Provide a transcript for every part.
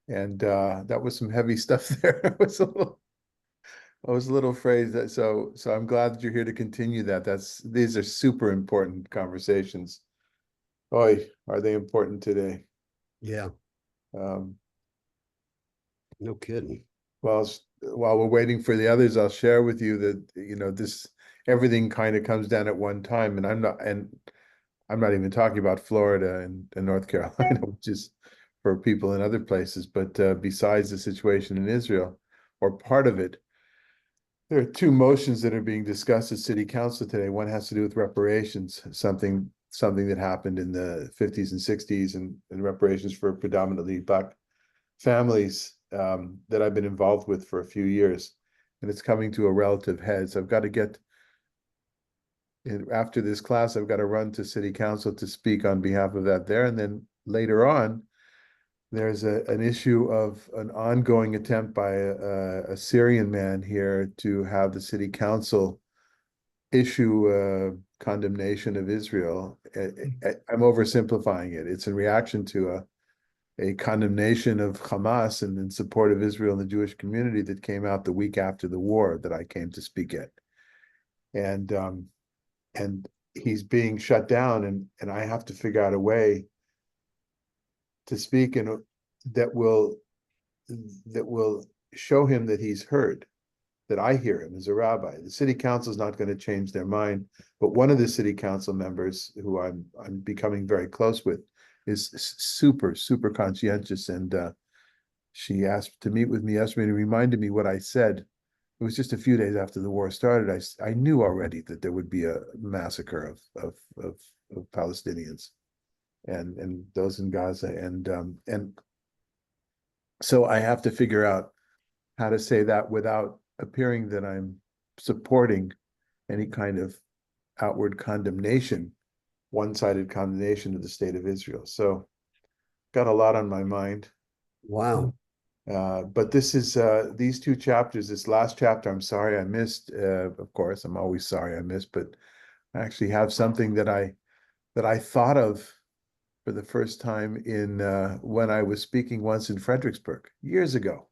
And that was some heavy stuff there. I was a little afraid that so I'm glad that you're here to continue that. These are super important conversations. Boy, are they important today. Yeah, Um, no kidding. well, while we're waiting for the others, I'll share with you that, this everything kind of comes down at one time, and I'm not even talking about Florida and North Carolina, which is for people in other places, but besides the situation in Israel, or part of it, there are two motions that are being discussed at City Council today. One has to do with reparations, something that happened in the 50s and 60s, and reparations for predominantly Black families that I've been involved with for a few years. And it's coming to a relative head. So I've got to get, after this class, I've got to run to City Council to speak on behalf of that there. And then later on, there's an issue of an ongoing attempt by a Syrian man here to have the City Council issue condemnation of Israel. I'm oversimplifying it. It's in reaction to a condemnation of Hamas and in support of Israel and the Jewish community that came out the week after the war that I came to speak at. And he's being shut down, and I have to figure out a way to speak and that will show him that he's heard, that I hear him as a rabbi. The city council is not going to change their mind, but one of the city council members who I'm becoming very close with is super conscientious, and she asked to meet with me yesterday and reminded me what I said. It was just a few days after the war started. I knew already that there would be a massacre of Palestinians and those in Gaza, and so I have to figure out how to say that without appearing that I'm supporting any kind of outward condemnation, one-sided condemnation of the state of Israel. So got a lot on my mind. Wow. But this is these two chapters, this last chapter, I'm sorry I missed. Of course, I'm always sorry I missed, but I actually have something that I thought of for the first time in when I was speaking once in Fredericksburg years ago.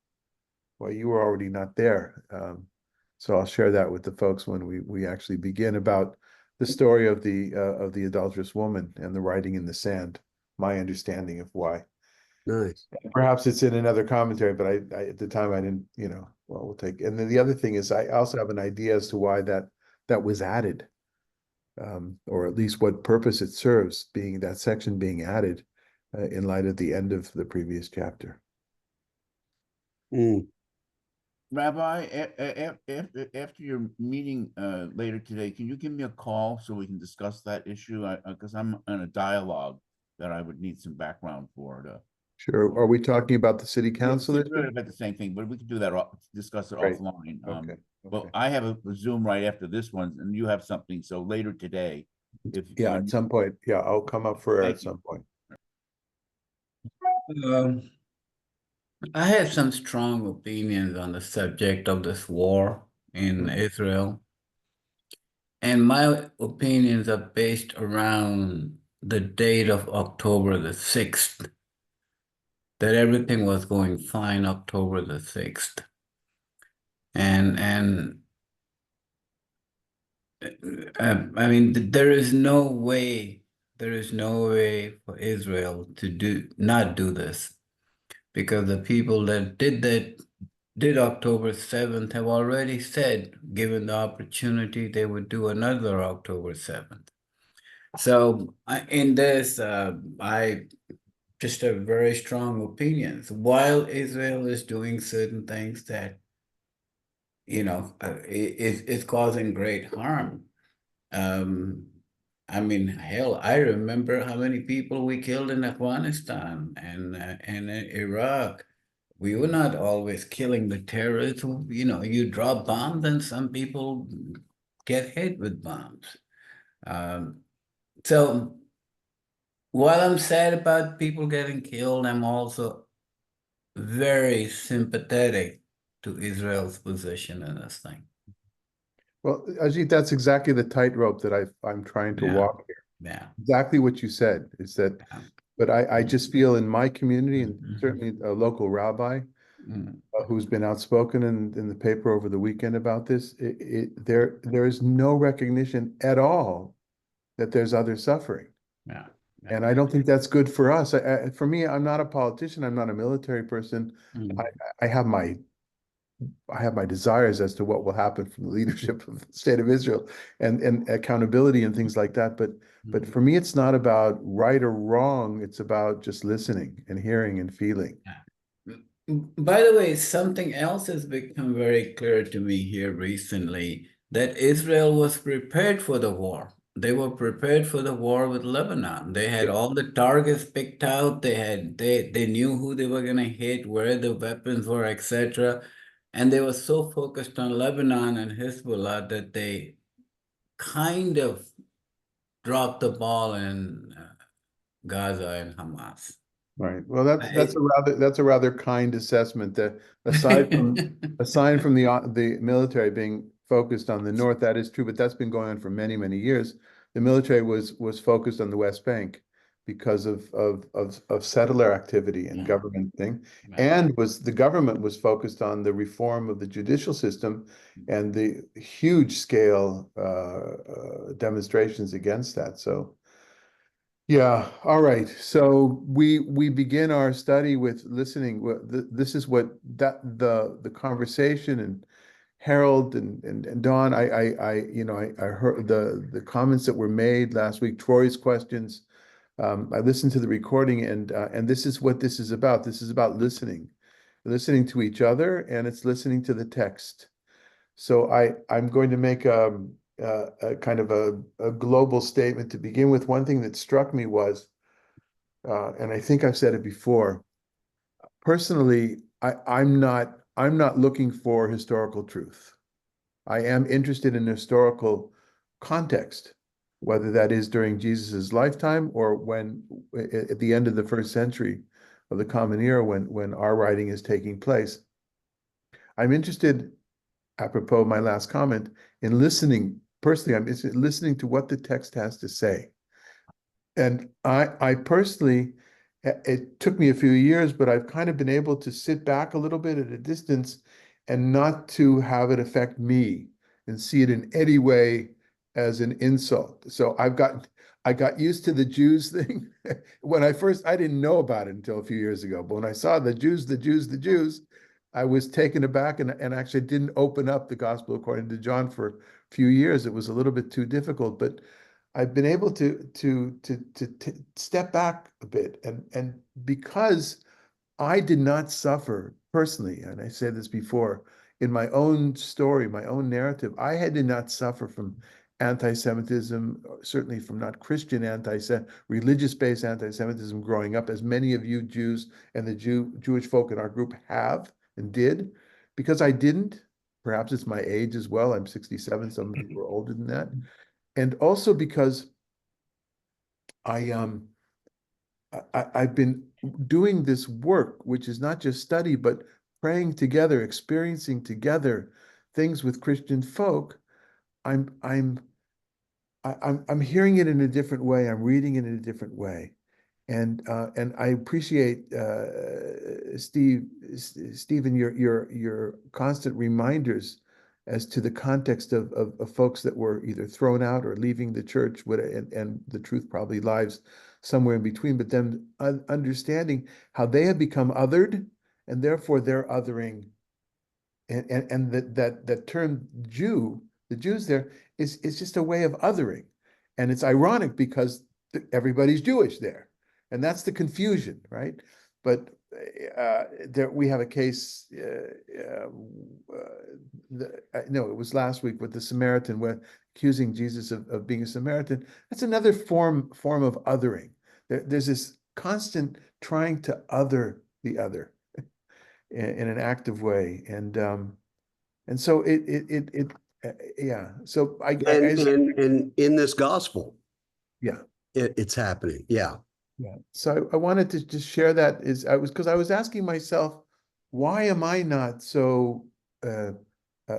Well, you were already not there. So I'll share that with the folks when we actually begin about the story of the adulterous woman and the writing in the sand, my understanding of why. Nice. Perhaps it's in another commentary, but I at the time I didn't, well, we'll take. And then the other thing is I also have an idea as to why that was added, or at least what purpose it serves, being that section being added in light of the end of the previous chapter. Mm. Rabbi, after your meeting later today, can you give me a call so we can discuss that issue? Because I'm in a dialogue that I would need some background for. Sure. Are we talking about the city council? It's really about the same thing, but we could do that, discuss it Right. offline. Okay. But I have a Zoom right after this one, and you have something, so later today. Yeah, at some point. Yeah, I'll come up for air Thank at some point. I have some strong opinions on the subject of this war in Israel. And my opinions are based around the date of October the 6th, that everything was going fine October the 6th. And I mean, there is no way for Israel to not do this, because the people that did October 7th have already said, given the opportunity, they would do another October 7th. So in this, I just have very strong opinions. While Israel is doing certain things that, is causing great harm. I mean, hell, I remember how many people we killed in Afghanistan and in Iraq. We were not always killing the terrorists. You drop bombs and some people get hit with bombs. So while I'm sad about people getting killed, I'm also very sympathetic to Israel's position in this thing. Well, Ajit, that's exactly the tightrope that I'm trying to walk here. Yeah. Exactly what you said is that But I just feel in my community, and Mhm. certainly a local rabbi Mm. who's been outspoken in the paper over the weekend about this, there is no recognition at all that there's other suffering. Yeah. And I don't think that's good for us. For me, I'm not a politician. I'm not a military person. Mm. I have my desires as to what will happen from the leadership of the state of Israel and accountability and things like that. But for me, it's not about right or wrong. It's about just listening and hearing and feeling. By the way, something else has become very clear to me here recently, that Israel was prepared for the war. They were prepared for the war with Lebanon. They had all the targets picked out. They knew who they were going to hit, where the weapons were, etc. And they were so focused on Lebanon and Hezbollah that they kind of dropped the ball in Gaza and Hamas. Right. Well, that's a rather kind assessment. That aside from the military being focused on the north, that is true, but that's been going on for many, many years. The military was focused on the West Bank because of settler activity and Yeah. government thing, Yeah. and the government was focused on the reform of the judicial system and the huge scale demonstrations against that. So. Yeah, all right. So we begin our study with listening. This is what the conversation and Harold and Dawn. I heard the comments that were made last week. Troy's questions. I listened to the recording, and this is what this is about. This is about listening to each other, and it's listening to the text. So I'm going to make a kind of a global statement to begin with. One thing that struck me was, and I think I've said it before, personally, I'm not looking for historical truth. I am interested in historical context, whether that is during Jesus's lifetime or when at the end of the first century of the Common Era, when our writing is taking place. I'm interested, apropos of my last comment, in listening. Personally, I'm listening to what the text has to say. And I personally, it took me a few years, but I've kind of been able to sit back a little bit at a distance and not to have it affect me and see it in any way as an insult. So I got used to the Jews thing. When I didn't know about it until a few years ago, but when I saw the Jews, I was taken aback and actually didn't open up the gospel according to John for a few years. It was a little bit too difficult, but I've been able to step back a bit, and because I did not suffer personally, and I said this before, in my own story, my own narrative, did not suffer from anti-Semitism, certainly from not Christian religious-based anti-Semitism growing up, as many of you Jews and the Jewish folk in our group have and did, because I didn't. Perhaps it's my age as well. I'm 67. Some of you are older than that. And also because I've been doing this work, which is not just study, but praying together, experiencing together things with Christian folk. I'm hearing it in a different way. I'm reading it in a different way, and I appreciate Stephen, your constant reminders as to the context of folks that were either thrown out or leaving the church, and the truth probably lies somewhere in between, but then understanding how they have become othered, and therefore they're othering, and that term Jew, the Jews there is just a way of othering, and it's ironic because everybody's Jewish there, and that's the confusion, right? But there we have a case. No, it was last week with the Samaritan, where accusing Jesus of being a Samaritan. That's another form of othering. There's this constant trying to other the other in an active way, and so yeah. So And in this gospel, yeah. it's happening. Yeah. Yeah. So I wanted to just share that because I was asking myself, why am I not so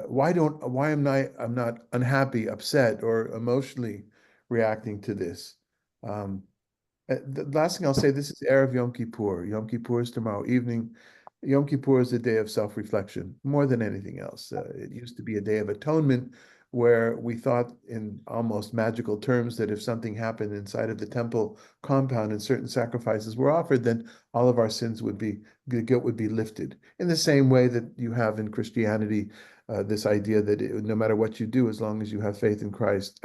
why am I'm not unhappy, upset, or emotionally reacting to this? The last thing I'll say, this is Erev Yom Kippur. Yom Kippur is tomorrow evening. Yom Kippur is a day of self-reflection more than anything else. It used to be a day of atonement where we thought in almost magical terms that if something happened inside of the temple compound and certain sacrifices were offered, then all of our sins would be, the guilt would be lifted. In the same way that you have in Christianity, this idea that no matter what you do, as long as you have faith in Christ,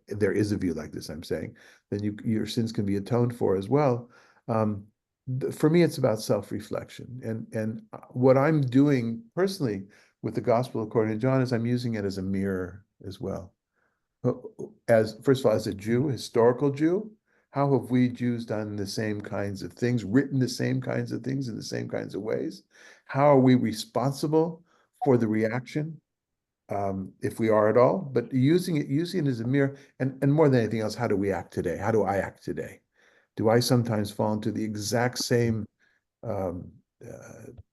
there is a view like this, I'm saying, then your sins can be atoned for as well. For me, it's about self-reflection. And what I'm doing personally with the gospel according to John is I'm using it as a mirror as well. As first of all, as a Jew, historical Jew, how have we Jews done the same kinds of things, written the same kinds of things in the same kinds of ways? How are we responsible for the reaction? If we are at all, but using it as a mirror, and more than anything else, how do we act today? How do I act today? Do I sometimes fall into the exact same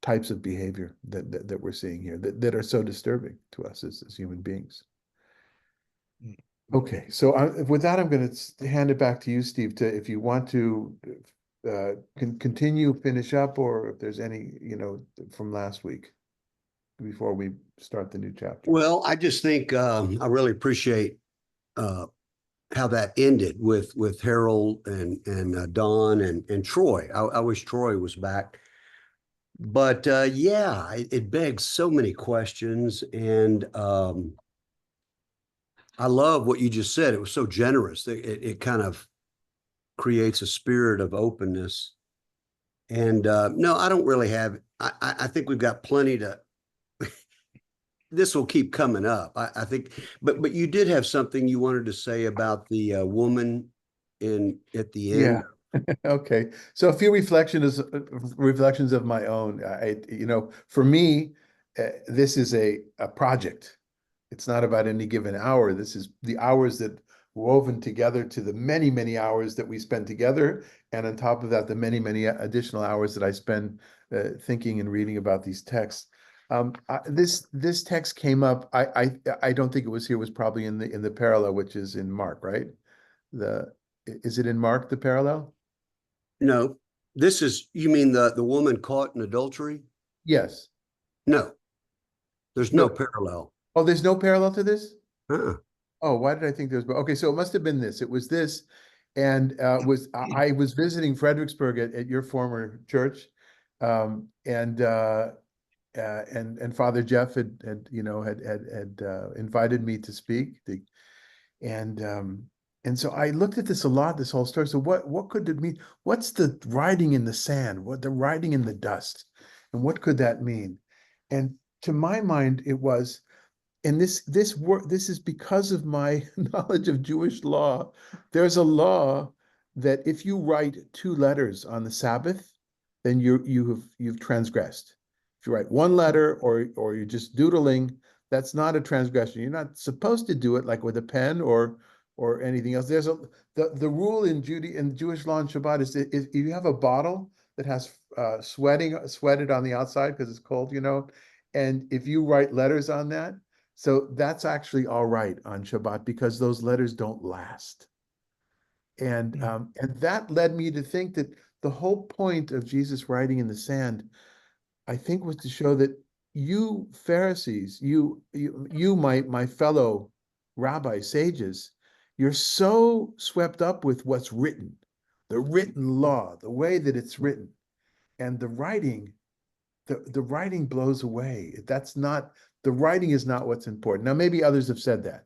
types of behavior that we're seeing here that are so disturbing to us as human beings? Okay, so with that, I'm going to hand it back to you, Steve, to if you want to continue, finish up, or if there's any, from last week before we start the new chapter. Well, I just think I really appreciate how that ended with Harold and Don and Troy. I wish Troy was back. But yeah, it begs so many questions. And I love what you just said. It was so generous. It kind of creates a spirit of openness. And no, I don't really have, I think we've got plenty to, this will keep coming up. I think, but you did have something you wanted to say about the woman at the end. Yeah. Okay. So a few reflections of my own. For me, this is a project. It's not about any given hour. This is the hours that woven together to the many, many hours that we spend together. And on top of that, the many, many additional hours that I spend thinking and reading about these texts. This text came up. I don't think it was here. It was probably in the parallel, which is in Mark, right? Is it in Mark, the parallel? No, this is, you mean the woman caught in adultery? Yes. No, there's no parallel. Oh, there's no parallel to this? Uh-uh. Oh, why did I think there was? Okay, so it must have been this. It was this, and I was visiting Fredericksburg at your former church, and Father Jeff had invited me to speak, and so I looked at this a lot, this whole story. So what could it mean? What's the writing in the sand? What the writing in the dust? And what could that mean? And to my mind, it was, and this is because of my knowledge of Jewish law. There's a law that if you write 2 letters on the Sabbath, then you've transgressed. If you write 1 letter or you're just doodling, that's not a transgression. You're not supposed to do it like with a pen or anything else. There's the rule in Jewish law and Shabbat is if you have a bottle that has sweated on the outside because it's cold, and if you write letters on that, so that's actually all right on Shabbat because those letters don't last. And that led me to think that the whole point of Jesus writing in the sand, I think, was to show that you Pharisees, you my fellow rabbi sages, you're so swept up with what's written, the written law, the way that it's written, and the writing blows away. The writing is not what's important. Now, maybe others have said that.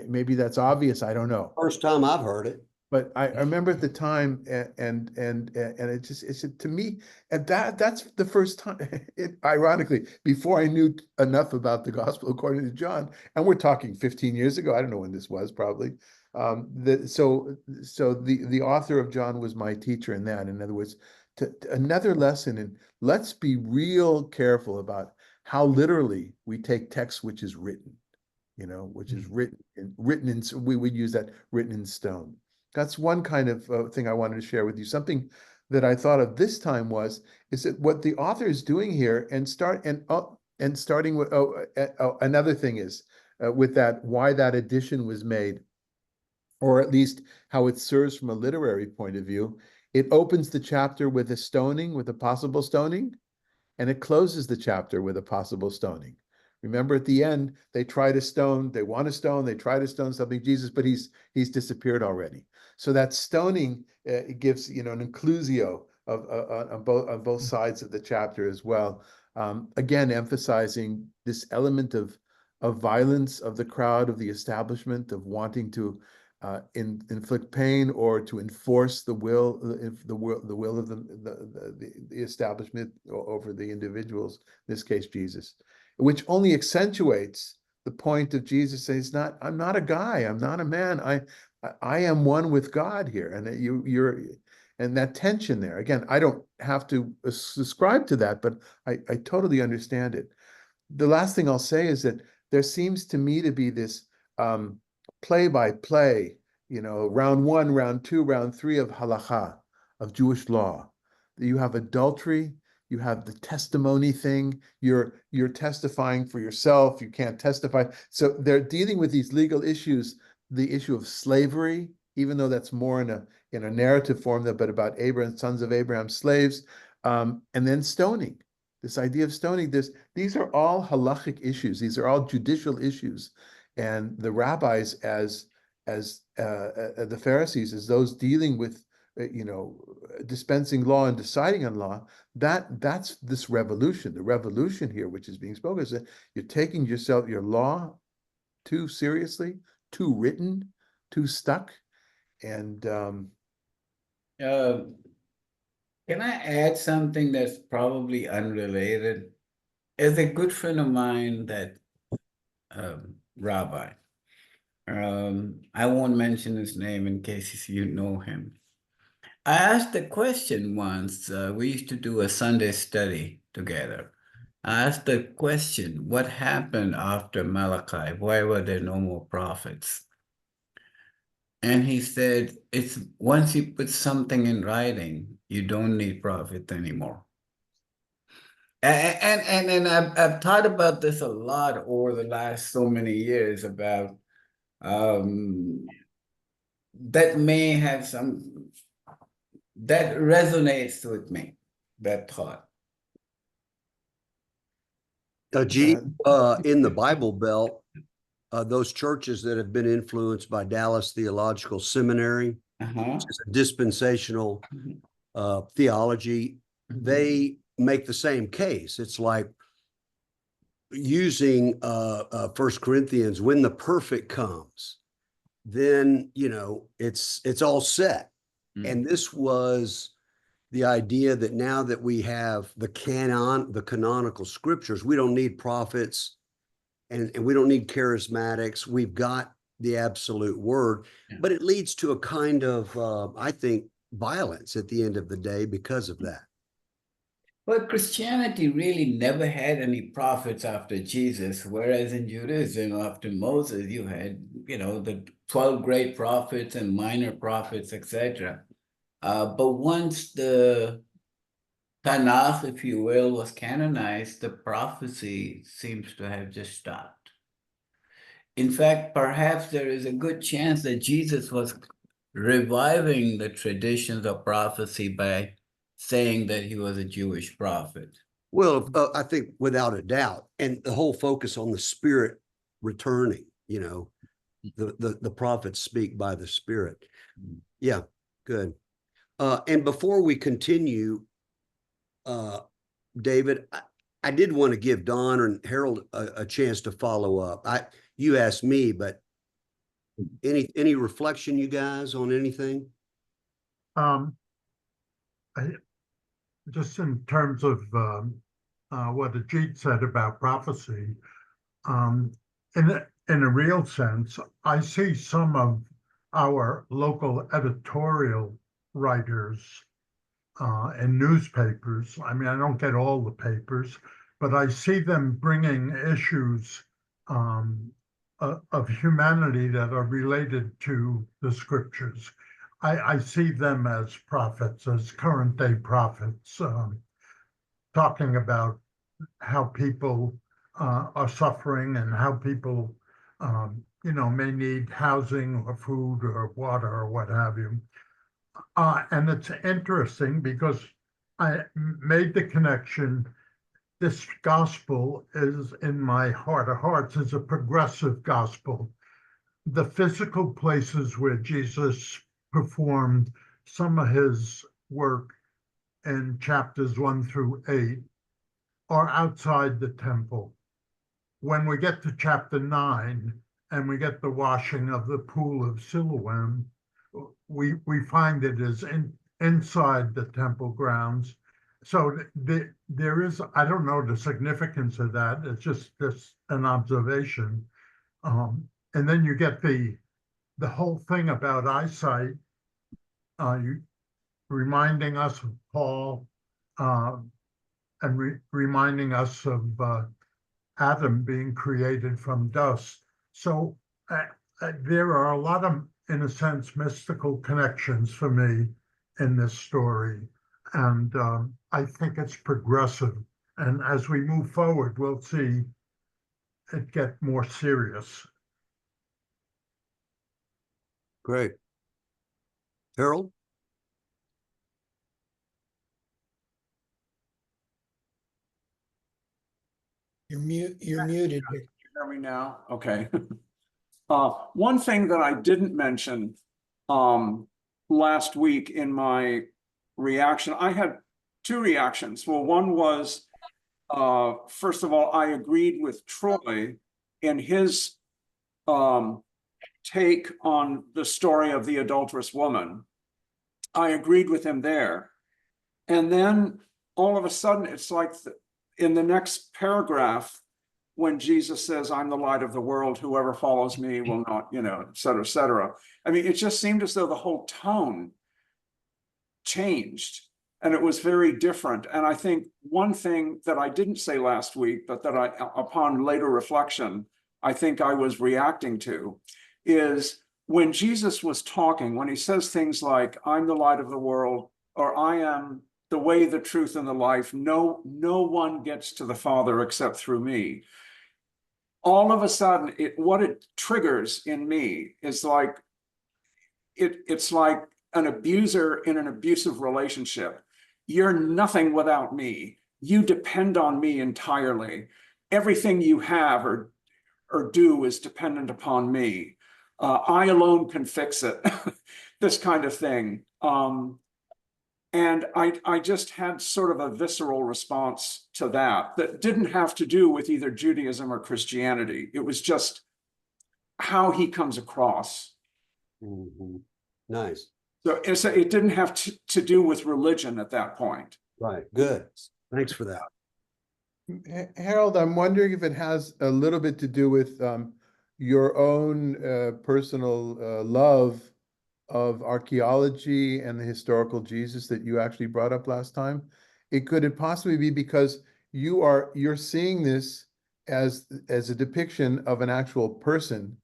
Maybe that's obvious. I don't know. First time I've heard it. But I remember at the time, and it's to me, and that's the first time. Ironically, before I knew enough about the gospel according to John, and we're talking 15 years ago. I don't know when this was, probably. So the author of John was my teacher in that. In other words, another lesson in let's be real careful about how literally we take text which is written, which is written in, we would use that written in stone. That's one kind of thing I wanted to share with you. Something that I thought of this time is that what the author is doing here, and starting with another thing is with that, why that addition was made, or at least how it serves from a literary point of view. It opens the chapter with a stoning, with a possible stoning, and it closes the chapter with a possible stoning. Remember, at the end, they try to stone, they want to stone, they try to stone something Jesus, but he's disappeared already. So that stoning it gives an inclusio of on both sides of the chapter as well. Again, emphasizing this element of violence of the crowd, of the establishment, of wanting to inflict pain or to enforce the will of the establishment over the individuals, in this case Jesus, which only accentuates the point of Jesus saying, I'm not a guy, I'm not a man, I am one with God here. And you're and that tension there, again, I don't have to subscribe to that, but I totally understand it. The last thing I'll say is that there seems to me to be this play by play, round 1, round 2, round 3 of halakha, of Jewish law. You have adultery, you have the testimony thing, you're testifying for yourself, you can't testify. So they're dealing with these legal issues, the issue of slavery, even though that's more in a narrative form, but about Abraham, sons of Abraham, slaves, and then stoning. This idea of stoning, these are all halachic issues. These are all judicial issues. And the rabbis, as the Pharisees, as those dealing with, dispensing law and deciding on law, that's this revolution. The revolution here, which is being spoken, is that you're taking your law too seriously, too written, too stuck. And can I add something that's probably unrelated? As a good friend of mine, that rabbi, I won't mention his name in case you know him. I asked a question once. We used to do a Sunday study together. I asked the question, what happened after Malachi? Why were there no more prophets? And he said, it's once you put something in writing, you don't need prophets anymore. And I've thought about this a lot over the last so many years about that may have that resonates with me, that thought. In the Bible Belt, those churches that have been influenced by Dallas Theological Seminary, which is a dispensational theology, they make the same case. It's like using 1 Corinthians, when the perfect comes, then it's all set. And this was the idea that now that we have the canonical scriptures, we don't need prophets and we don't need charismatics. We've got the absolute word, but it leads to a kind of, I think, violence at the end of the day because of that. Well, Christianity really never had any prophets after Jesus, whereas in Judaism, after Moses, you had, the 12 great prophets and minor prophets, etc. But once the Tanakh, if you will, was canonized, the prophecy seems to have just stopped. In fact, perhaps there is a good chance that Jesus was reviving the traditions of prophecy by saying that he was a Jewish prophet. Well, I think without a doubt, and the whole focus on the Spirit returning, the prophets speak by the Spirit. Yeah, good. And before we continue, David, I did want to give Don and Harold a chance to follow up. You asked me, but any reflection, you guys, on anything? Just in terms of what Ajit said about prophecy, in a real sense, I see some of our local editorial writers in newspapers. I mean, I don't get all the papers, but I see them bringing issues of humanity that are related to the scriptures. I see them as prophets, as current day prophets, talking about how people are suffering and how people may need housing or food or water or what have you. And it's interesting because I made the connection. This gospel is, in my heart of hearts, is a progressive gospel. The physical places where Jesus performed some of his work in chapters 1 through 8 are outside the temple. When we get to chapter 9 and we get the washing of the pool of Siloam, we find it is inside the temple grounds. So there is, I don't know the significance of that. It's just an observation. And then you get the whole thing about eyesight, reminding us of Paul, and reminding us of Adam being created from dust. So there are a lot of, in a sense, mystical connections for me in this story. And I think it's progressive. And as we move forward, we'll see it get more serious. Great. Harold? You're muted. Hear me now? Okay. One thing that I didn't mention last week in my reaction, I had two reactions. Well, one was, first of all, I agreed with Troy in his take on the story of the adulterous woman. I agreed with him there. And then all of a sudden, it's like in the next paragraph, when Jesus says, I'm the light of the world, whoever follows me will not, et cetera, et cetera. I mean, it just seemed as though the whole tone changed and it was very different. And I think one thing that I didn't say last week, but that upon later reflection, I think I was reacting to, is when Jesus was talking, when he says things like, I'm the light of the world, or I am the way, the truth, and the life, no one gets to the Father except through me. All of a sudden, what it triggers in me is like, it's like an abuser in an abusive relationship. You're nothing without me. You depend on me entirely. Everything you have or do is dependent upon me. I alone can fix it. This kind of thing. And I just had sort of a visceral response to that didn't have to do with either Judaism or Christianity. It was just how he comes across. Mm-hmm. Nice. So it didn't have to do with religion at that point. Right. Good. Thanks for that. Harold, I'm wondering if it has a little bit to do with your own personal love of archaeology and the historical Jesus that you actually brought up last time. Could it possibly be because you're seeing this as a depiction of an actual person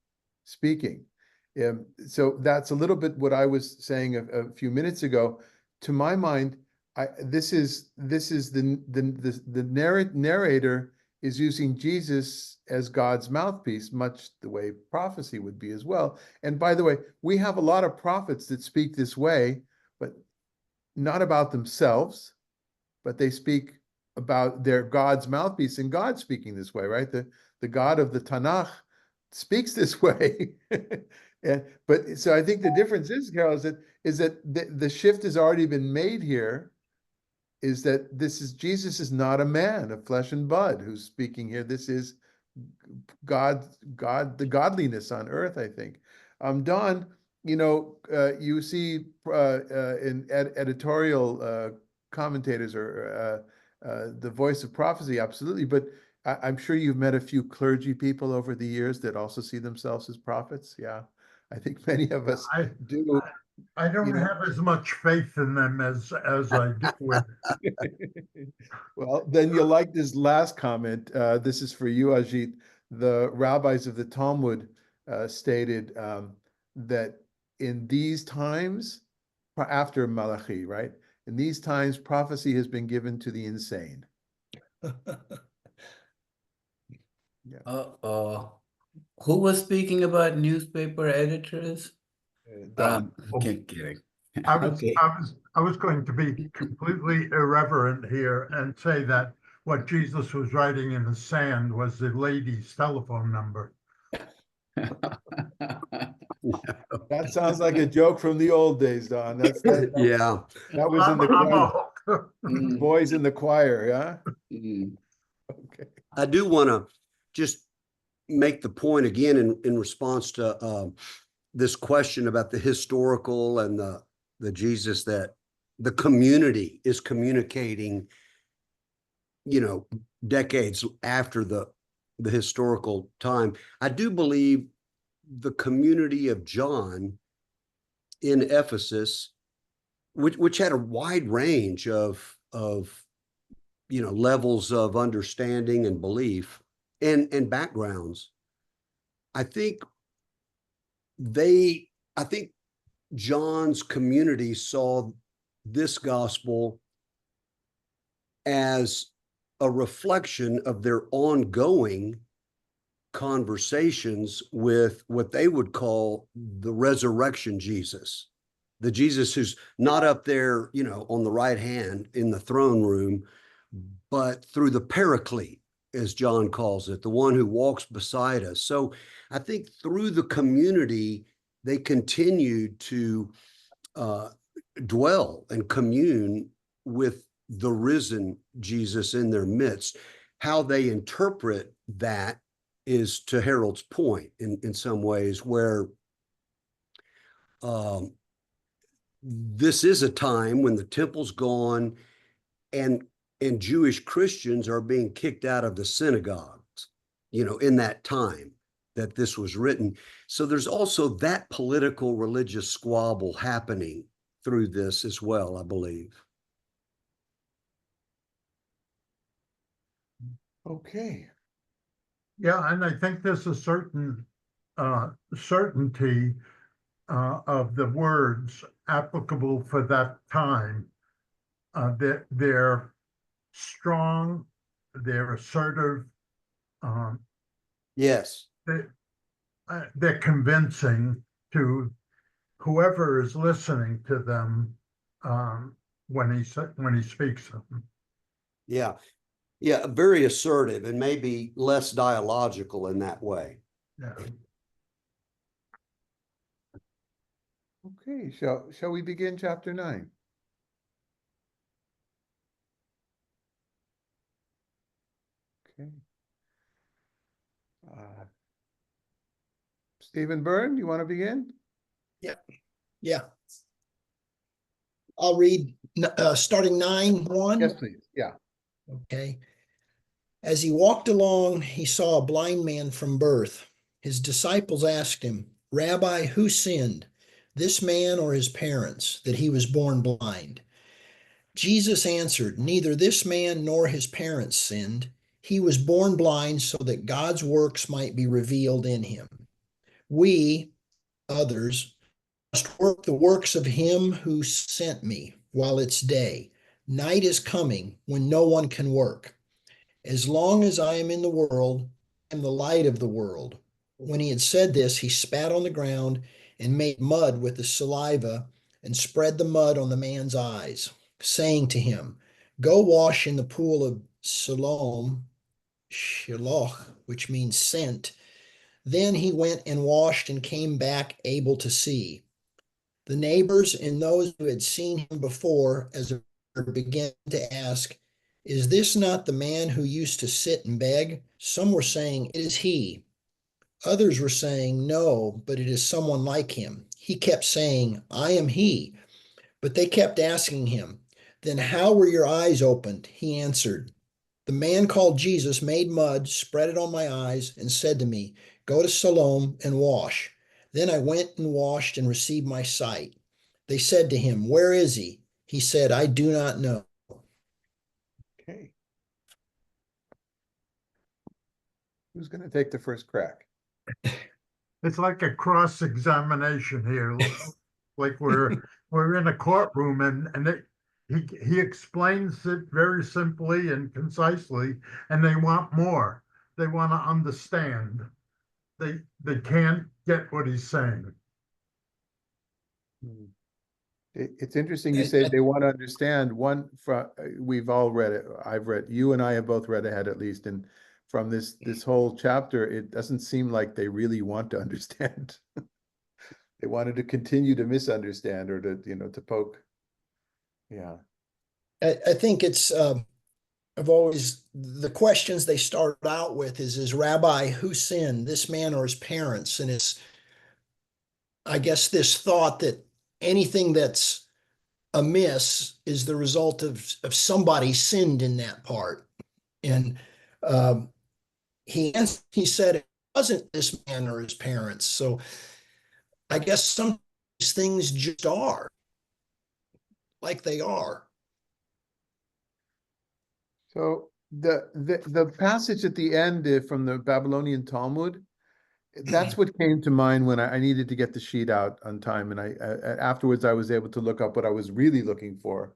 speaking? So that's a little bit what I was saying a few minutes ago. To my mind, this is the narrator is using Jesus as God's mouthpiece, much the way prophecy would be as well. And by the way, we have a lot of prophets that speak this way, but not about themselves, but they speak about their God's mouthpiece and God speaking this way, right? The God of the Tanakh speaks this way. But so I think the difference is, Carol, is that the shift has already been made here, is that Jesus is not a man of flesh and blood who's speaking here. This is God, the godliness on earth, I think. Don, you see in editorial commentators or the voice of prophecy, absolutely, but I'm sure you've met a few clergy people over the years that also see themselves as prophets. Yeah, I think many of us do. I don't have as much faith in them as I do with. Well, then you'll like this last comment. This is for you, Ajit. The rabbis of the Talmud stated that in these times, after Malachi, right? In these times, prophecy has been given to the insane. Uh-oh. who was speaking about newspaper editors? Don, Kidding. I Okay. was going to be completely irreverent here and say that what Jesus was writing in the sand was the lady's telephone number. that sounds like a joke from the old days, Don. Yeah, That was in the I'm choir, old. Mm, boys in the choir, yeah? mm. Okay. I do want to just make the point again in response to this question about the historical and the Jesus that the community is communicating, decades after the historical time. I do believe the community of John in Ephesus, which had a wide range of levels of understanding and belief and backgrounds. I think John's community saw this gospel as a reflection of their ongoing conversations with what they would call the resurrection Jesus, the Jesus who's not up there, on the right hand in the throne room, but through the Paraclete, as John calls it, the one who walks beside us. So I think through the community, they continued to dwell and commune with the risen Jesus in their midst. How they interpret that is to Harold's point in some ways, where this is a time when the temple's gone and Jewish Christians are being kicked out of the synagogues, in that time that this was written. So there's also that political religious squabble happening through this as well, I believe. Okay. Yeah, and I think there's a certain certainty of the words applicable for that time. That they're strong, they're assertive, Yes. they're convincing to whoever is listening to them when he speaks them. Yeah. Yeah. Very assertive and maybe less dialogical in that way. Yeah. Okay, shall we begin chapter 9? Okay. Stephen Byrne, you want to begin? Yeah. I'll read, starting 9:1. Yes, please. Yeah. Okay. As he walked along, he saw a blind man from birth. His disciples asked him, Rabbi, who sinned, this man or his parents, that he was born blind? Jesus answered, neither this man nor his parents sinned. He was born blind so that God's works might be revealed in him. We, others, must work the works of him who sent me while it's day. Night is coming when no one can work. As long as I am in the world, I am the light of the world. When he had said this, he spat on the ground and made mud with the saliva and spread the mud on the man's eyes, saying to him, go wash in the pool of Siloam, Shiloh, which means sent. Then he went and washed and came back able to see. The neighbors and those who had seen him before as a began to ask, is this not the man who used to sit and beg? Some were saying, it is he. Others were saying, no, but it is someone like him. He kept saying, I am he. But they kept asking him, then how were your eyes opened? He answered, the man called Jesus made mud, spread it on my eyes, and said to me, go to Siloam and wash. Then I went and washed and received my sight. They said to him, where is he? He said, I do not know. Okay. Who's going to take the first crack? It's like a cross-examination here, like we're in a courtroom and he explains it very simply and concisely, and they want more. They want to understand. they can't get what he's saying. It's interesting you I- say I- they want to understand we've all read it. I've read, you and I have both read ahead at least. And from this whole chapter, it doesn't seem like they really want to understand. They wanted to continue to misunderstand or to poke. Yeah. I think it's, the questions they start out with is Rabbi, who sinned, this man or his parents? And it's, I guess, this thought that anything that's amiss is the result of somebody sinned in that part. And he said it wasn't this man or his parents. So I guess some things just are like they are. So the passage at the end from the Babylonian Talmud, that's what came to mind when I needed to get the sheet out on time. And I afterwards I was able to look up what I was really looking for,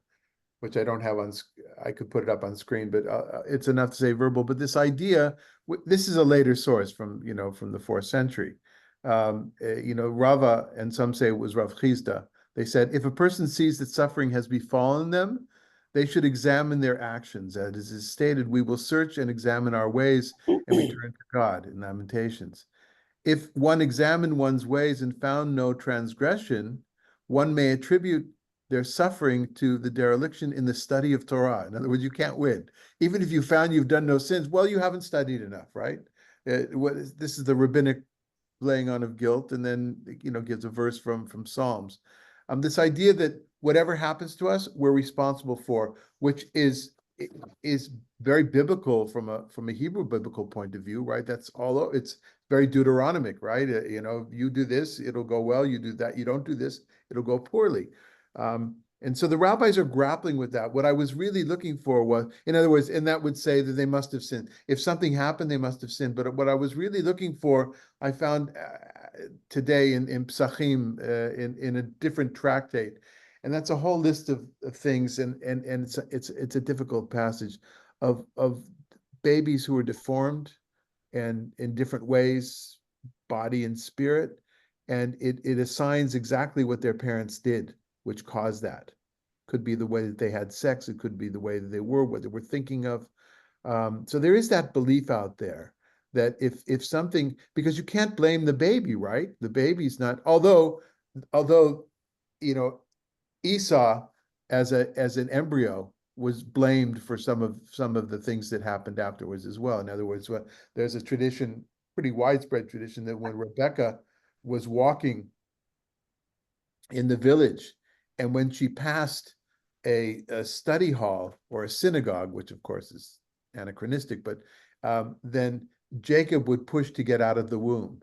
which I don't have I could put it up on screen, but it's enough to say verbal. But this idea, this is a later source from the 4th century. Rava, and some say it was Rav Chizda. They said, if a person sees that suffering has befallen them, they should examine their actions. As is stated, we will search and examine our ways and return to God in Lamentations. If one examined one's ways and found no transgression, one may attribute their suffering to the dereliction in the study of Torah. In other words, you can't win. Even if you found you've done no sins, well, you haven't studied enough, right? This is the rabbinic laying on of guilt, and then gives a verse from Psalms. This idea that whatever happens to us, we're responsible for, which is very biblical from a Hebrew biblical point of view, right? It's very Deuteronomic, right? You do this, it'll go well. You do that, you don't do this, it'll go poorly. And so the rabbis are grappling with that. What I was really looking for was, in other words, and that would say that they must have sinned. If something happened, they must have sinned. But what I was really looking for, I found today in Psachim, in a different tractate. And that's a whole list of things. And it's a difficult passage of babies who are deformed and in different ways, body and spirit. And it assigns exactly what their parents did, which caused that. Could be the way that they had sex. It could be the way that they were, what they were thinking of. So there is that belief out there that if something, because you can't blame the baby, right? The baby's not, although Esau as an embryo was blamed for some of the things that happened afterwards as well. In other words, there's a tradition, pretty widespread tradition, that when Rebecca was walking in the village, and when she passed a study hall or a synagogue, which of course is anachronistic, but then Jacob would push to get out of the womb.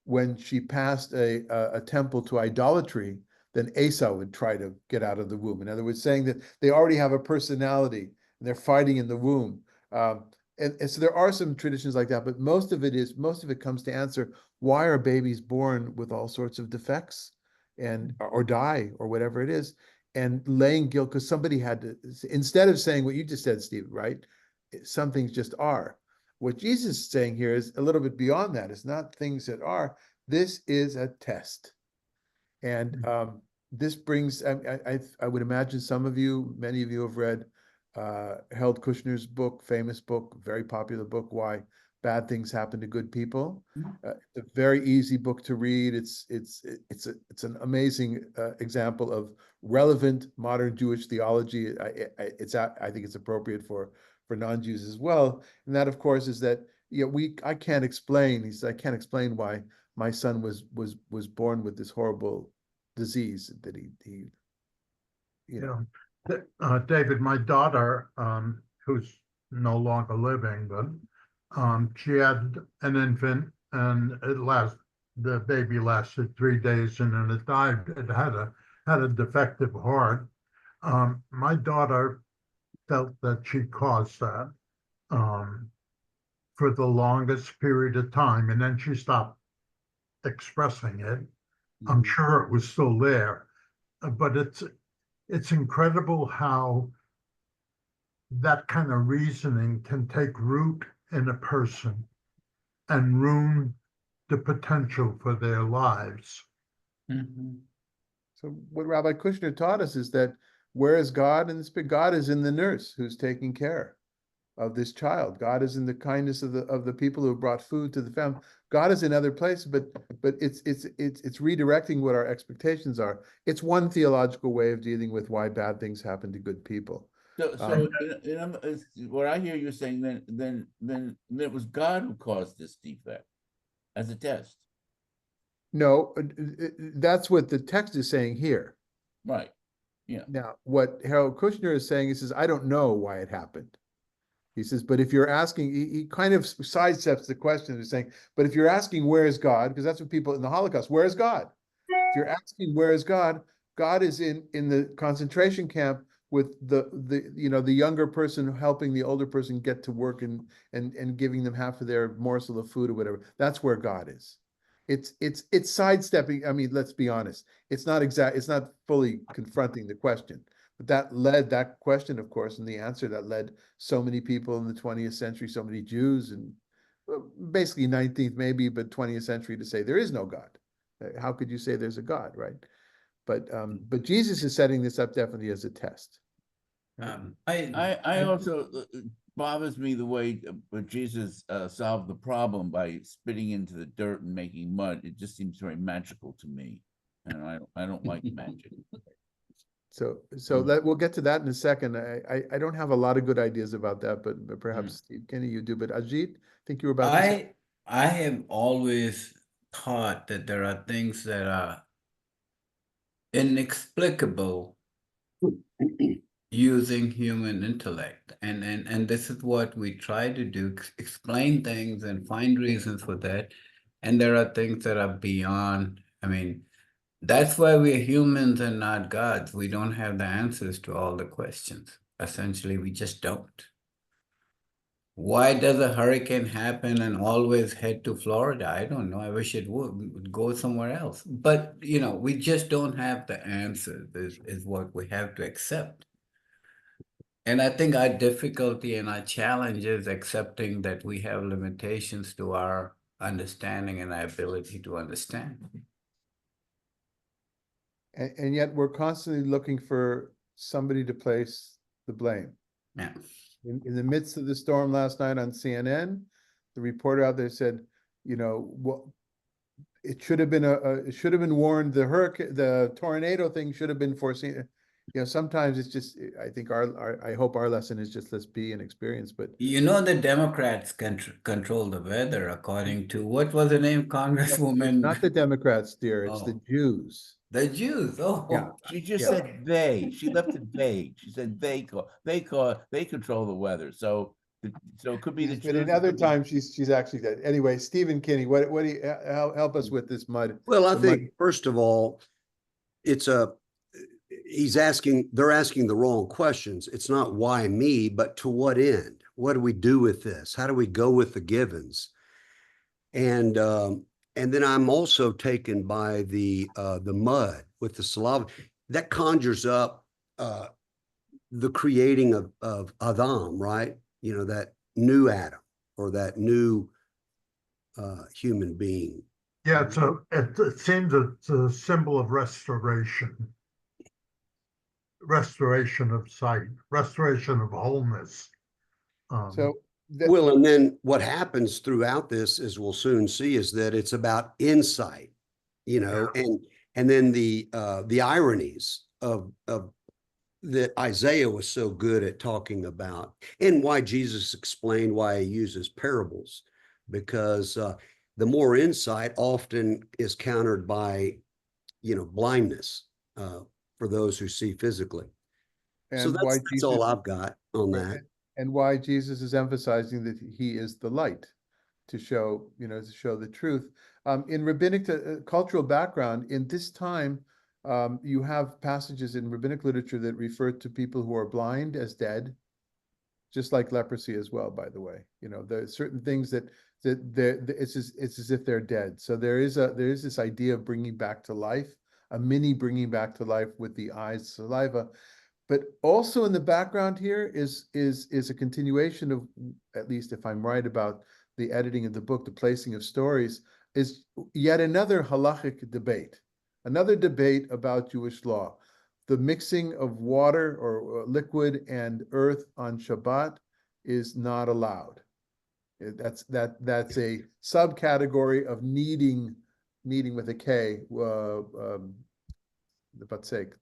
When she passed a temple to idolatry, then Esau would try to get out of the womb. In other words, saying that they already have a personality and they're fighting in the womb. And so there are some traditions like that, but most of it comes to answer, why are babies born with all sorts of defects or die or whatever it is, and laying guilt because somebody had to, instead of saying what you just said, Steve, right? Some things just are. What Jesus is saying here is a little bit beyond that. It's not things that are. This is a test. And this brings, I would imagine many of you have read Harold Kushner's book, famous book, very popular book, Why Bad Things Happen to Good People. It's a very easy book to read. It's an amazing example of relevant modern Jewish theology. I think it's appropriate for non-Jews as well. And that, of course, is that I can't explain. He said, I can't explain why my son was born with this horrible disease that he David, my daughter, who's no longer living, but she had an infant, and the baby lasted 3 days, and then it died. It had a defective heart. My daughter felt that she caused that for the longest period of time, and then she stopped expressing it. I'm sure it was still there, but it's incredible how that kind of reasoning can take root in a person and ruin the potential for their lives. Mhm. So what Rabbi Kushner taught us is that where is God? And God is in the nurse who's taking care of this child. God is in the kindness of the people who brought food to the family. God is in other places, but it's redirecting what our expectations are. It's one theological way of dealing with why bad things happen to good people. So what I hear you saying, then it was God who caused this defect as a test, No, that's what the text is saying here. right? Yeah. Now, what Harold Kushner is saying, he says, I don't know why it happened. He says, but if you're asking, he kind of sidesteps the question of saying, but if you're asking, where is God? Because that's what people in the Holocaust, where is God? If you're asking, where is God? God is in the concentration camp with the younger person helping the older person get to work and giving them half of their morsel of food or whatever. That's where God is. It's sidestepping. I mean, let's be honest. It's not fully confronting the question. But that question, of course, and the answer that led so many people in the 20th century, so many Jews, and basically 19th maybe, but 20th century to say there is no God. How could you say there's a God, right? But Jesus is setting this up definitely as a test. I also bothers me the way Jesus solved the problem by spitting into the dirt and making mud. It just seems very magical to me, and I don't like magic. So we'll get to that in a second. I don't have a lot of good ideas about that, but perhaps Steve Kenny you do. But Ajit, I think you were about to say. I have always thought that there are things that are inexplicable using human intellect, and this is what we try to do, explain things and find reasons for that. And there are things that are beyond. I mean, that's why we're humans and not gods. We don't have the answers to all the questions. Essentially, we just don't. Why does a hurricane happen and always head to Florida? I don't know. I wish it would go somewhere else. But, we just don't have the answer, is what we have to accept. And I think our difficulty and our challenge is accepting that we have limitations to our understanding and our ability to understand. And yet we're constantly looking for somebody to place the blame. Yeah. In the midst of the storm last night on CNN, the reporter out there said, it should have been warned. The tornado thing should have been foreseen. Sometimes it's just, I think I hope our lesson is just let's be and experience. But the Democrats control the weather according to what was the name, Congresswoman? Not the Democrats, dear. It's the Jews. The Jews. Oh, yeah. She just said they. She left it vague. She said they control the weather. So it could be the Jews. But in other times, she's actually dead. Anyway, Stephen Kinney, what do you help us with this mud? Well, I think first of all, they're asking the wrong questions. It's not why me, but to what end? What do we do with this? How do we go with the givens? And then I'm also taken by the mud with the saliva that conjures up the creating of Adam, right? That new Adam or that new human being. Yeah, it seems it's a symbol of restoration of sight, restoration of wholeness. And then what happens throughout this, as we'll soon see, is that it's about insight, and then the ironies of that Isaiah was so good at talking about, and why Jesus explained why he uses parables, because the more insight often is countered by, blindness for those who see physically. And so that's all I've got on that. And why Jesus is emphasizing that he is the light to show the truth. In rabbinic cultural background, in this time, you have passages in rabbinic literature that refer to people who are blind as dead, just like leprosy as well, by the way. There are certain things that it's as if they're dead. So there is this idea of bringing back to life, a mini bringing back to life with the eyes, saliva. But also in the background here is a continuation of, at least if I'm right about the editing of the book, the placing of stories, is yet another halachic debate, another debate about Jewish law. The mixing of water or liquid and earth on Shabbat is not allowed. That's a subcategory of kneading with a K, the batsek,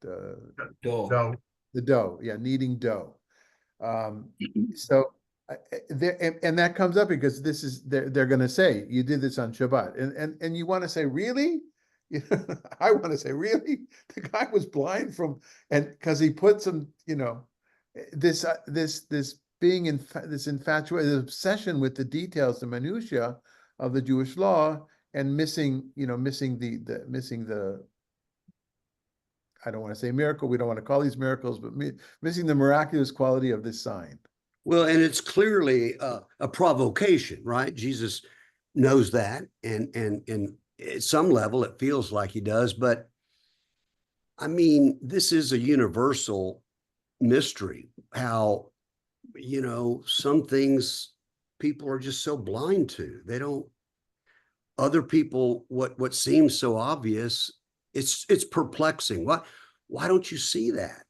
Dough. No, the dough, yeah, kneading dough. So and that comes up because this is they're going to say you did this on Shabbat, and you want to say really, I want to say really, the guy was blind from, and because he put some, this being in this infatuated obsession with the details, the minutia of the Jewish law, and missing the I don't want to say miracle. We don't want to call these miracles, but missing the miraculous quality of this sign. Well, and it's clearly a provocation, right? Jesus knows that, and at some level it feels like he does, but I mean, this is a universal mystery, how, some things people are just so blind to. They don't, other people, what seems so obvious, it's perplexing. Why don't you see that?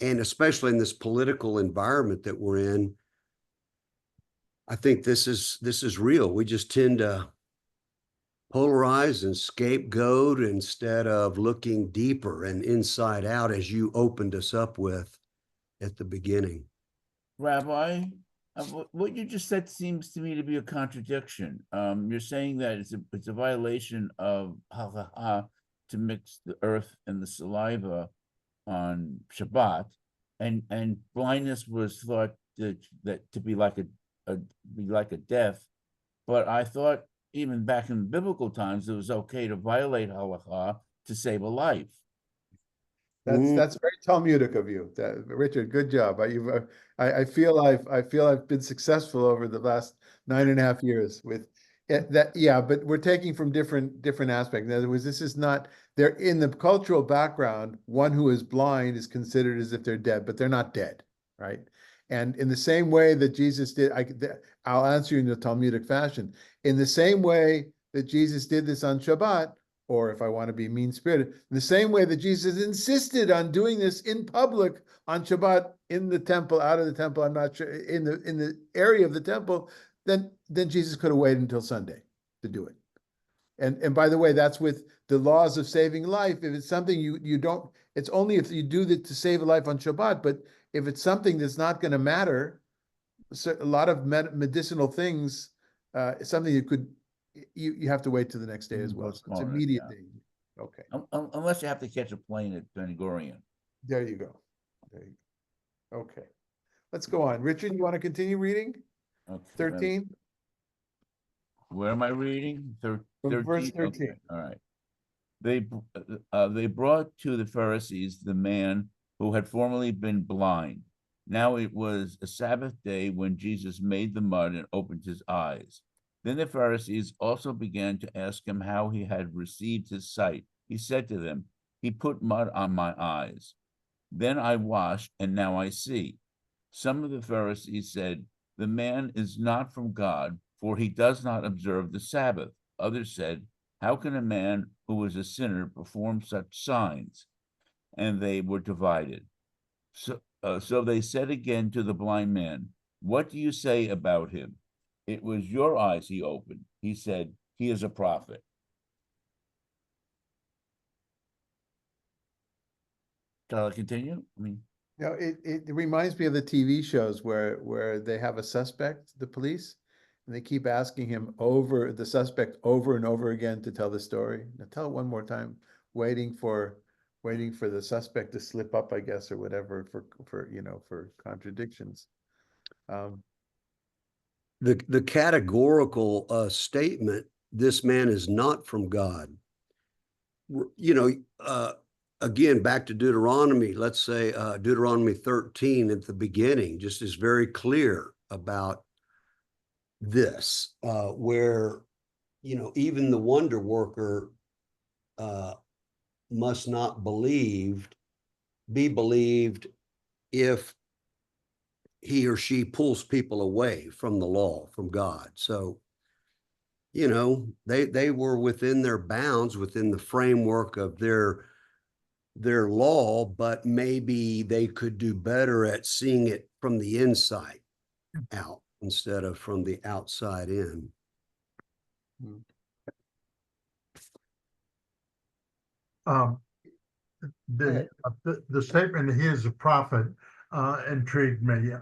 And especially in this political environment that we're in, I think this is real. We just tend to polarize and scapegoat instead of looking deeper and inside out, as you opened us up with at the beginning. Rabbi, what you just said seems to me to be a contradiction. You're saying that it's a violation of halacha to mix the earth and the saliva on Shabbat, and blindness was thought that to be like a death. But I thought even back in biblical times it was okay to violate halacha to save a life. That's very Talmudic of you, Richard. Good job. I feel I've been successful over the last 9.5 years with that. Yeah, but we're taking from different aspects. In other words, this is not, they're in the cultural background. One who is blind is considered as if they're dead, but they're not dead, right? And in the same way that Jesus did, I'll answer you in the Talmudic fashion. In the same way that Jesus did this on Shabbat, or if I want to be mean-spirited, in the same way that Jesus insisted on doing this in public on Shabbat, in the temple, out of the temple, I'm not sure, in the area of the temple, then Jesus could have waited until Sunday to do it. And by the way, that's with the laws of saving life. If it's something you don't, it's only if you do that to save a life on Shabbat. But if it's something that's not going to matter, so a lot of medicinal things, something you could, you have to wait till the next day as well. So it's immediate danger. Okay. Unless you have to catch a plane at Ben Gurion. There you go. Okay. Let's go on. Richard, you want to continue reading? Okay. 13? Where am I reading? From verse 13. Okay. All right. They brought to the Pharisees the man who had formerly been blind. Now it was a Sabbath day when Jesus made the mud and opened his eyes. Then the Pharisees also began to ask him how he had received his sight. He said to them, "He put mud on my eyes. Then I washed, and now I see." Some of the Pharisees said, "The man is not from God, for he does not observe the Sabbath." Others said, "How can a man who is a sinner perform such signs?" And they were divided. So they said again to the blind man, "What do you say about him? It was your eyes he opened." He said, "He is a prophet." Shall I continue? It reminds me of the TV shows where they have a suspect, the police, and they keep asking him the suspect over and over again to tell the story. Now tell it one more time, waiting for the suspect to slip up, I guess, or whatever, for contradictions. The categorical statement, "This man is not from God," again, back to Deuteronomy, let's say Deuteronomy 13 at the beginning, just is very clear about this, where, even the wonder worker must not be believed if he or she pulls people away from the law, from God. So you know, they were within their bounds, within the framework of their law, but maybe they could do better at seeing it from the inside out instead of from the outside in. Um, the statement, he is a prophet, intrigued me.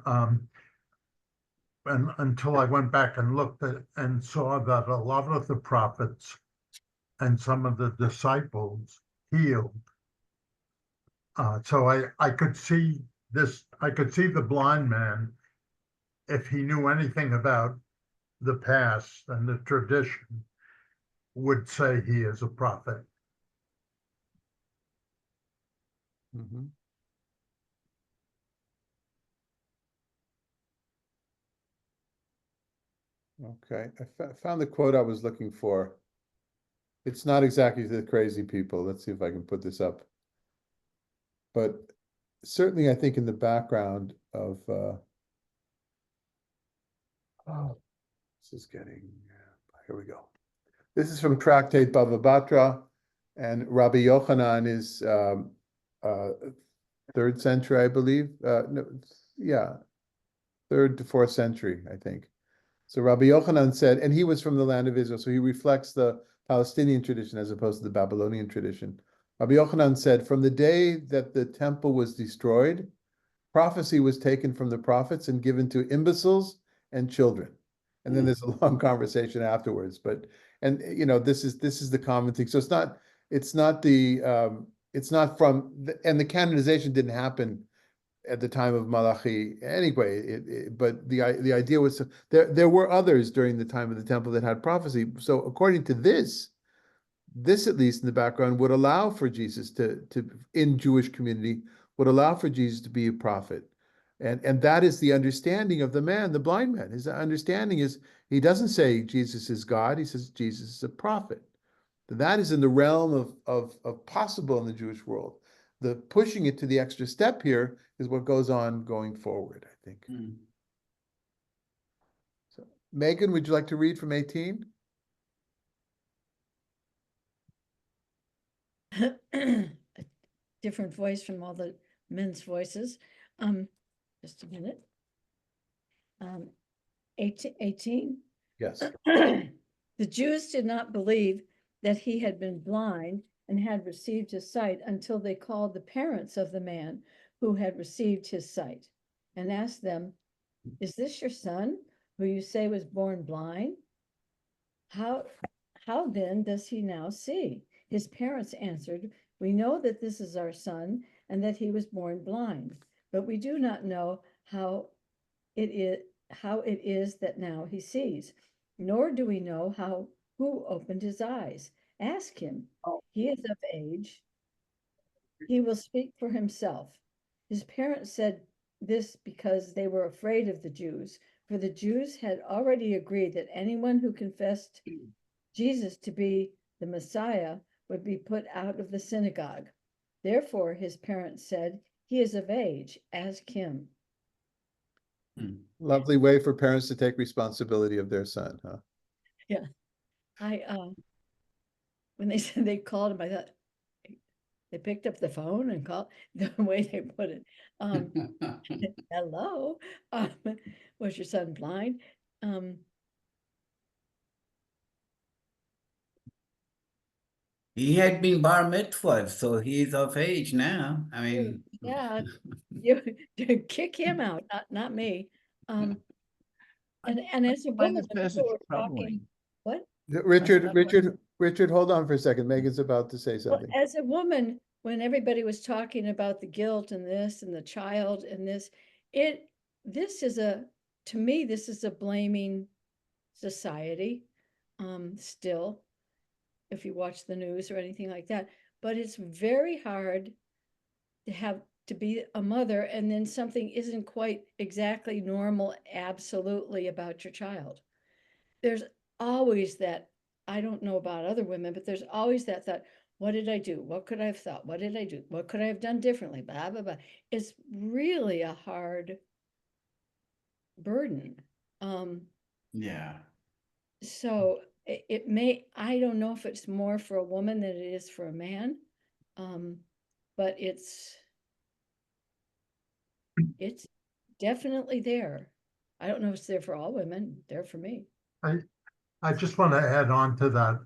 And until I went back and looked at and saw that a lot of the prophets and some of the disciples healed. So I could see this, I could see the blind man, if he knew anything about the past and the tradition, would say he is a prophet. Mhm. Okay, I found the quote I was looking for. It's not exactly the crazy people. Let's see if I can put this up. But certainly, I think in the background of, oh, this is getting, here we go. This is from Tractate Bava Batra, and Rabbi Yochanan is 3rd century, I believe. No, yeah, 3rd to 4th century, I think. So Rabbi Yochanan said, and he was from the land of Israel, so he reflects the Palestinian tradition as opposed to the Babylonian tradition. Rabbi Yochanan said, from the day that the temple was destroyed, prophecy was taken from the prophets and given to imbeciles and children. And then there's a long conversation afterwards. But, and you know, this is the common thing. So it's not from, and the canonization didn't happen at the time of Malachi anyway, but the idea was there were others during the time of the temple that had prophecy. So according to this at least in the background would allow for Jesus to in Jewish community would allow for Jesus to be a prophet. And that is the understanding of the man, the blind man. His understanding is he doesn't say Jesus is God, he says Jesus is a prophet. That is in the realm of possible in the Jewish world. The pushing it to the extra step here is what goes on going forward, I think. So, Megan, would you like to read from 18? A different voice from all the men's voices. Just a minute. 18. Yes. The Jews did not believe that he had been blind and had received his sight until they called the parents of the man who had received his sight and asked them, "Is this your son, who you say was born blind? How then does he now see?" His parents answered, "We know that this is our son and that he was born blind, but we do not know how it is that now he sees, nor do we know who opened his eyes. Ask him. He is of age. He will speak for himself." His parents said this because they were afraid of the Jews, for the Jews had already agreed that anyone who confessed Jesus to be the Messiah would be put out of the synagogue. Therefore, his parents said, "He is of age, ask him." Lovely way for parents to take responsibility of their son, huh? Yeah. When they said they called him, I thought they picked up the phone and called the way they put it. Hello, was your son blind? He had been bar mitzvah, so he's of age now. I mean, Yeah, you kick him out, not me. And as a Find woman, this when passage people were troubling. talking, what? Richard, hold on for a second. Megan's about to say Well, something. as a woman, when everybody was talking about the guilt and this and the child and this, to me, this is a blaming society, still, if you watch the news or anything like that. But it's very hard to be a mother and then something isn't quite exactly normal, absolutely, about your child. There's always that, I don't know about other women, but there's always that thought, what did I do? What could I have thought? What did I do? What could I have done differently? Blah, blah, blah. It's really a hard burden. Yeah. So it may, I don't know if it's more for a woman than it is for a man. But it's definitely there. I don't know if it's there for all women, there for me. I just want to add on to that.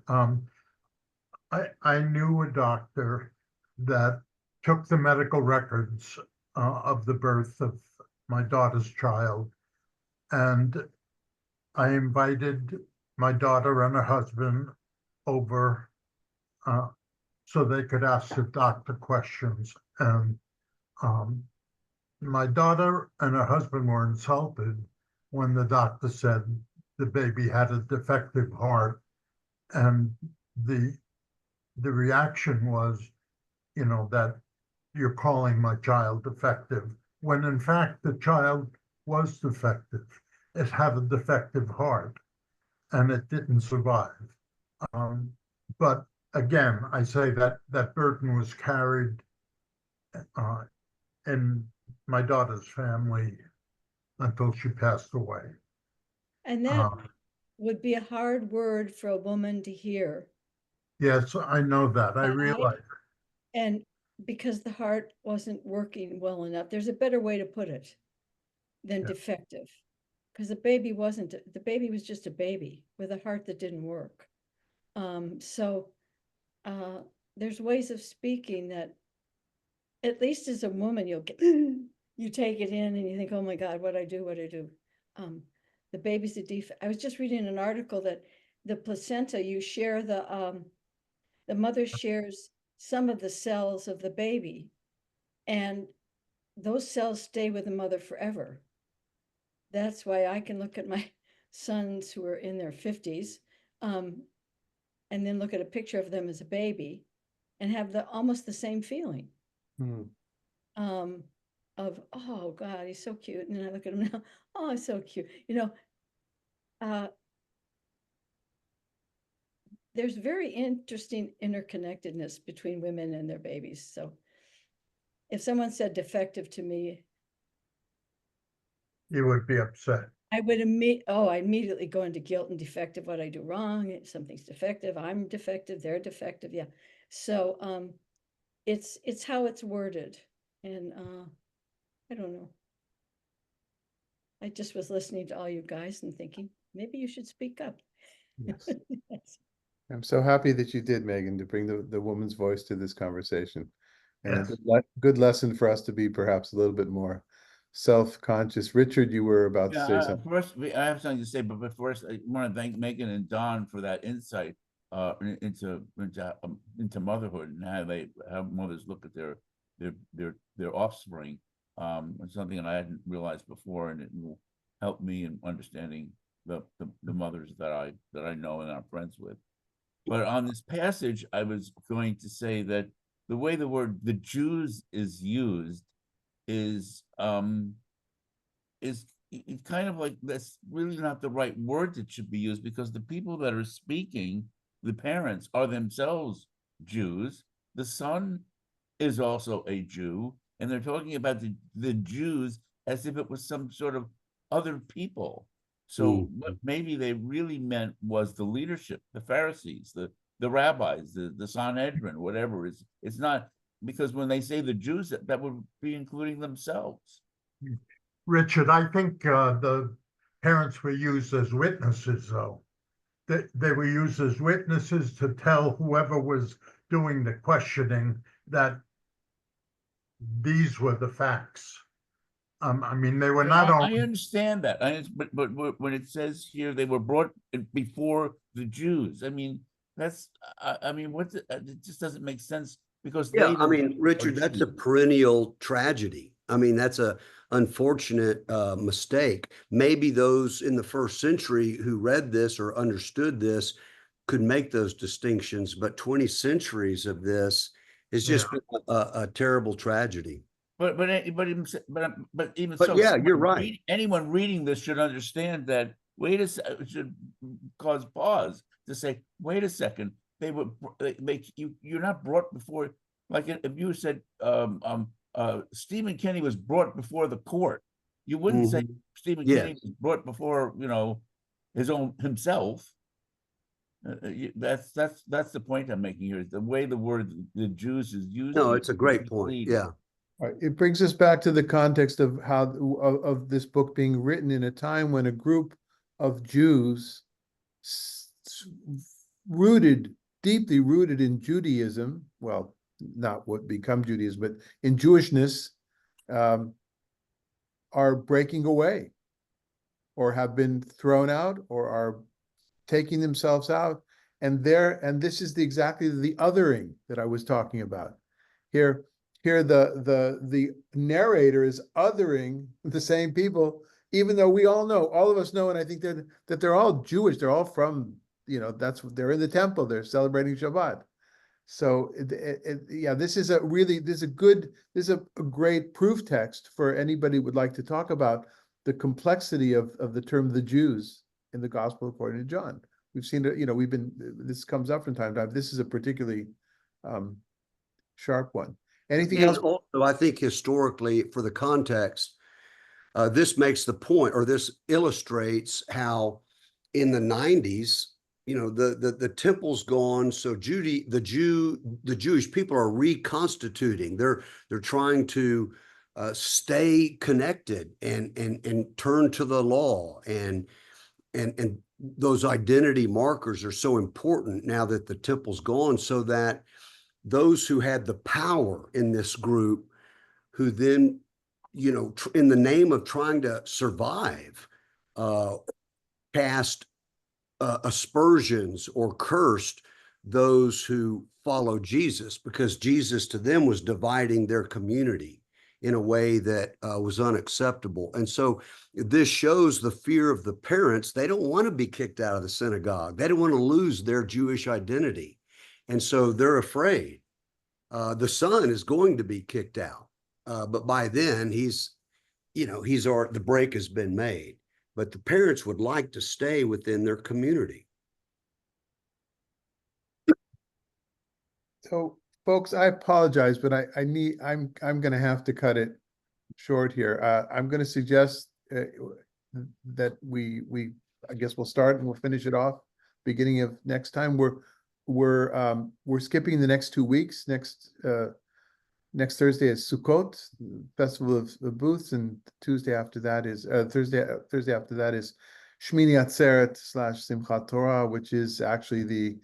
I knew a doctor that took the medical records of the birth of my daughter's child, and I invited my daughter and her husband over so they could ask the doctor questions. And my daughter and her husband were insulted when the doctor said the baby had a defective heart, and the reaction was, you know, that you're calling my child defective, when in fact the child was defective. It had a defective heart and it didn't survive. But again, I say that that burden was carried in my daughter's family until she passed away. And that would be a hard word for a woman to hear. Yes, I know that. I realize. And because the heart wasn't working well enough, there's a better way to put it than defective. Because the baby was just a baby with a heart that didn't work. There's ways of speaking that, at least as a woman, you'll get, you take it in and you think, oh my God, what I do. The baby's a defect. I was just reading an article that the placenta, you share the mother shares some of the cells of the baby, and those cells stay with the mother forever. That's why I can look at my sons who are in their 50s, and then look at a picture of them as a baby and have almost the same feeling. Of, oh God, he's so cute. And then I look at him now, oh, he's so cute. You know, there's very interesting interconnectedness between women and their babies. So if someone said defective to me, You would be upset. I would immediately go into guilt and defective, what I do wrong, something's defective, I'm defective, they're defective. Yeah. So it's how it's worded. And I don't know. I just was listening to all you guys and thinking, maybe you should speak up. Yes. Yes. I'm so happy that you did, Megan, to bring the woman's voice to this conversation. And Yes. a good lesson for us to be perhaps a little bit more self-conscious. Richard, you were about to say something. First, I have something to say, but first, I want to thank Megan and Don for that insight into motherhood and how mothers look at their offspring. It's something that I hadn't realized before, and it will help me in understanding the mothers that I know and I'm friends with. But on this passage, I was going to say that the way the word "the Jews" is used is kind of like, that's really not the right word that should be used, because the people that are speaking, the parents, are themselves Jews. The son is also a Jew, and they're talking about the Jews as if it was some sort of other people. So what maybe they really meant was the leadership, the Pharisees, the rabbis, the Sanhedrin, whatever. It's not, because when they say the Jews, that would be including themselves. Richard, I think the parents were used as witnesses, though. They were used as witnesses to tell whoever was doing the questioning that these were the facts. I mean, they were not I only. understand that. But when it says here they were brought before the Jews, I mean, that's I mean, it just doesn't make sense, because Yeah, I mean, Richard, that's a perennial tragedy. I mean, that's a unfortunate mistake. Maybe those in the first century who read this or understood this could make those distinctions, but 20 centuries of this is just a terrible tragedy. But even But so, yeah, you're right. Anyone reading this should understand that. Should cause pause to say, wait a second. You're not brought before, like if you said Stephen Kenny was brought before the court, you wouldn't say Stephen Kenny was brought before himself. That's the point I'm making here. The way the word the Jews is used. No, here it's a is great point. misleading. Yeah. All right, it brings us back to the context of how, of this book being written in a time when a group of Jews rooted, deeply rooted in Judaism, well, not what become Judaism, but in Jewishness, are breaking away or have been thrown out or are taking themselves out. And this is exactly the othering that I was talking about. Here the narrator is othering the same people, even though we all know, all of us know, and I think that they're all Jewish. They're all from, that's what they're in the temple. They're celebrating Shabbat. So yeah, this is a great proof text for anybody who would like to talk about the complexity of the term the Jews in the Gospel according to John. We've seen it, this comes up from time to time. This is a particularly sharp one. Anything And else? also, I think historically, for the context, this makes the point, or this illustrates how in the 90s, the temple's gone. So the Jewish people are reconstituting. They're trying to stay connected and turn to the law, and those identity markers are so important now that the temple's gone, so that those who had the power in this group, who then, in the name of trying to survive, cast aspersions or cursed those who follow Jesus, because Jesus to them was dividing their community in a way that was unacceptable. And so this shows the fear of the parents. They don't want to be kicked out of the synagogue. They don't want to lose their Jewish identity. And so they're afraid. The son is going to be kicked out. But by then the break has been made. But the parents would like to stay within their community. So folks, I apologize, but I'm going to have to cut it short here. I'm going to suggest that I guess we'll start and we'll finish it off beginning of next time. We're skipping the next 2 weeks. Next Thursday is Sukkot, Festival of Booths, and Thursday after that is Shmini Atzeret / Simchat Torah, which is actually the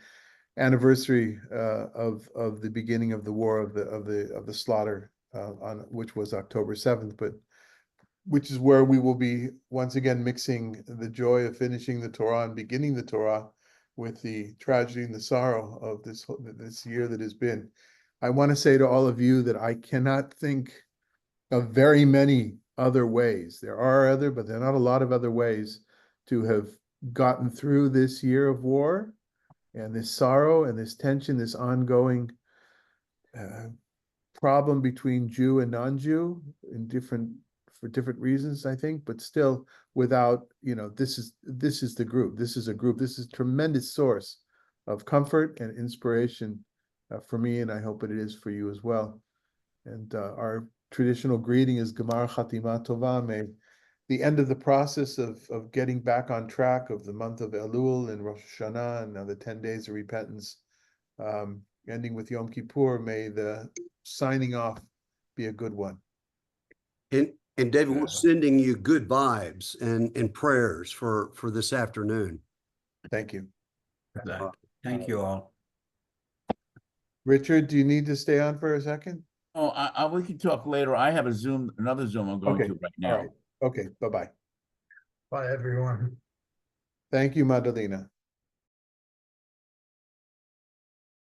anniversary of the beginning of the war of the slaughter on which was October 7th, but which is where we will be once again mixing the joy of finishing the Torah and beginning the Torah with the tragedy and the sorrow of this year that has been. I want to say to all of you that I cannot think of very many other ways. There are other, but there are not a lot of other ways to have gotten through this year of war and this sorrow and this tension, this ongoing problem between Jew and non-Jew for different reasons, I think, but still without, this is the group. This is a group. This is a tremendous source of comfort and inspiration for me, and I hope it is for you as well. And our traditional greeting is Gemar Chatima Tova. May the end of the process of getting back on track of the month of Elul and Rosh Hashanah and now the 10 days of repentance, ending with Yom Kippur, may the signing off be a good one. And David, we're sending you good vibes and prayers for this afternoon. Thank you. Thank you all. Richard, do you need to stay on for a second? Oh, we can talk later. I have another Zoom I'm going to right now. All right. Okay, bye-bye. Bye, everyone. Thank you, Madalena.